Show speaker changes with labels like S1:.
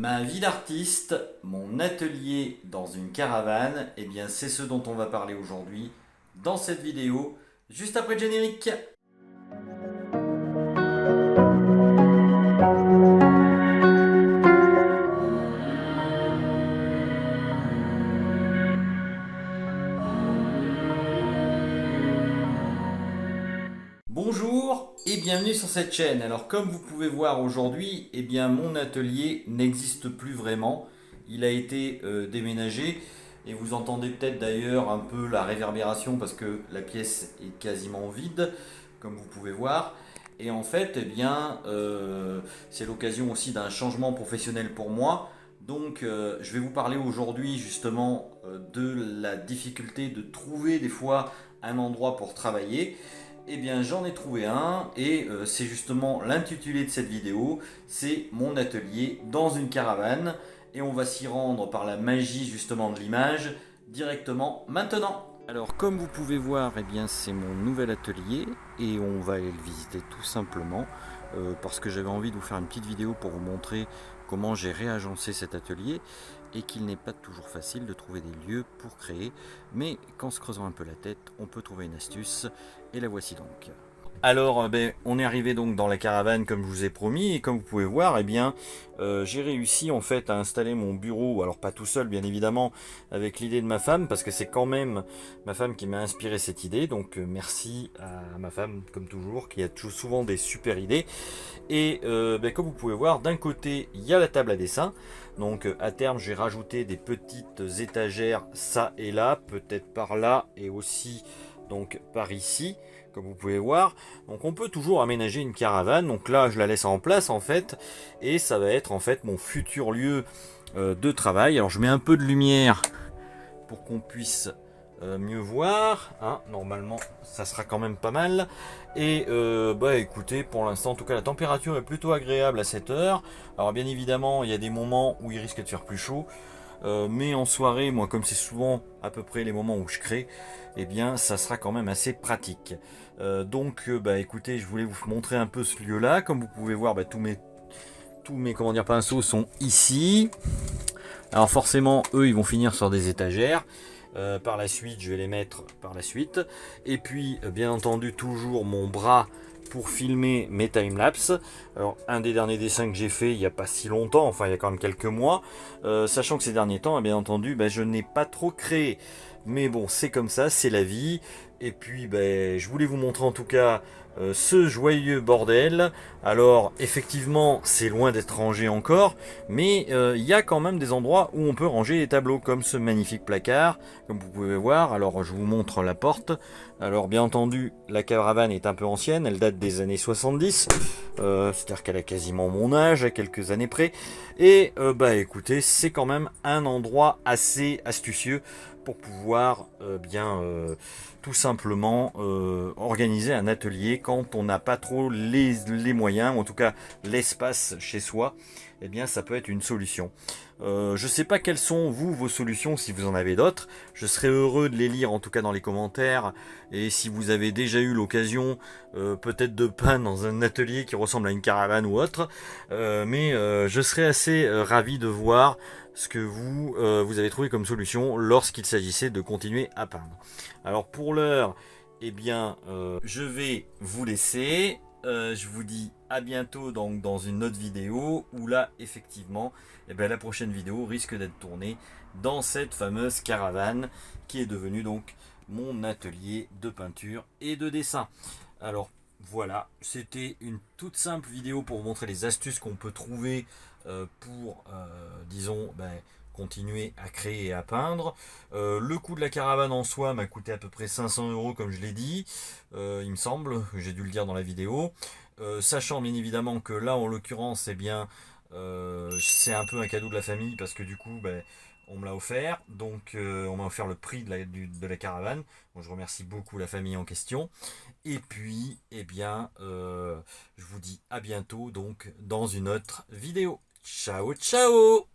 S1: Ma vie d'artiste, mon atelier dans une caravane, eh bien c'est ce dont on va parler aujourd'hui dans cette vidéo, juste après le générique. Bonjour et bienvenue sur cette chaîne. Alors comme vous pouvez voir aujourd'hui, eh bien mon atelier n'existe plus vraiment. Il a été déménagé et vous entendez peut-être d'ailleurs un peu la réverbération parce que la pièce est quasiment vide, comme vous pouvez voir. Et en fait, eh bien, c'est l'occasion aussi d'un changement professionnel pour moi. Donc je vais vous parler aujourd'hui justement de la difficulté de trouver des fois un endroit pour travailler. Eh bien j'en ai trouvé un et c'est justement l'intitulé de cette vidéo, c'est mon atelier dans une caravane et on va s'y rendre par la magie justement de l'image directement maintenant. Alors comme vous pouvez voir, eh bien c'est mon nouvel atelier et on va aller le visiter tout simplement parce que j'avais envie de vous faire une petite vidéo pour vous montrer comment j'ai réagencé cet atelier et qu'il n'est pas toujours facile de trouver des lieux pour créer, mais qu'en se creusant un peu la tête, on peut trouver une astuce, et la voici donc. Alors, on est arrivé donc dans la caravane comme je vous ai promis, et comme vous pouvez voir, eh bien, j'ai réussi en fait à installer mon bureau, alors pas tout seul bien évidemment, avec l'idée de ma femme, parce que c'est quand même ma femme qui m'a inspiré cette idée, donc merci à ma femme comme toujours, qui a souvent des super idées. Et comme vous pouvez voir, d'un côté il y a la table à dessin, donc à terme j'ai rajouté des petites étagères ça et là, peut-être par là et aussi donc par ici, comme vous pouvez voir. Donc on peut toujours aménager une caravane, donc là je la laisse en place en fait, et ça va être en fait mon futur lieu de travail. Alors je mets un peu de lumière pour qu'on puisse mieux voir, hein. Normalement ça sera quand même pas mal. Et écoutez, pour l'instant en tout cas la température est plutôt agréable à cette heure. Alors bien évidemment il y a des moments où il risque de faire plus chaud, mais en soirée, moi comme c'est souvent à peu près les moments où je crée, eh bien ça sera quand même assez pratique. Écoutez, je voulais vous montrer un peu ce lieu là. Comme vous pouvez voir, tous mes comment dire, pinceaux sont ici. Alors forcément eux ils vont finir sur des étagères. Par la suite je vais les mettre par la suite, et puis bien entendu toujours mon bras pour filmer mes timelapses. Alors un des derniers dessins que j'ai fait il n'y a pas si longtemps, enfin il y a quand même quelques mois, sachant que ces derniers temps bien entendu je n'ai pas trop créé, mais bon c'est comme ça, c'est la vie. Et puis je voulais vous montrer en tout cas ce joyeux bordel. Alors effectivement c'est loin d'être rangé encore, mais il y a quand même des endroits où on peut ranger les tableaux, comme ce magnifique placard, comme vous pouvez voir. Alors je vous montre la porte. Alors bien entendu la caravane est un peu ancienne, elle date des années 70, c'est-à-dire qu'elle a quasiment mon âge à quelques années près. Et écoutez, c'est quand même un endroit assez astucieux pour pouvoir tout simplement organiser un atelier quand on n'a pas trop les moyens, ou en tout cas l'espace chez soi. Eh bien ça peut être une solution. Je sais pas quelles sont vos solutions, si vous en avez d'autres. Je serais heureux de les lire en tout cas dans les commentaires. Et si vous avez déjà eu l'occasion peut-être de peindre dans un atelier qui ressemble à une caravane ou autre, je serais assez ravi de voir ce que vous avez trouvé comme solution lorsqu'il s'agissait de continuer à peindre. Alors pour l'heure, eh bien je vais vous laisser. Je vous dis à bientôt donc dans une autre vidéo où là effectivement la prochaine vidéo risque d'être tournée dans cette fameuse caravane qui est devenue donc mon atelier de peinture et de dessin. Alors voilà, c'était une toute simple vidéo pour vous montrer les astuces qu'on peut trouver pour disons continuer à créer et à peindre. Le coût de la caravane en soi m'a coûté à peu près 500 € comme je l'ai dit, il me semble, j'ai dû le dire dans la vidéo. Sachant bien évidemment que là en l'occurrence c'est un peu un cadeau de la famille, parce que du coup on me l'a offert, donc on m'a offert le prix de la caravane. Donc, je remercie beaucoup la famille en question. Et puis je vous dis à bientôt donc dans une autre vidéo. Ciao ciao.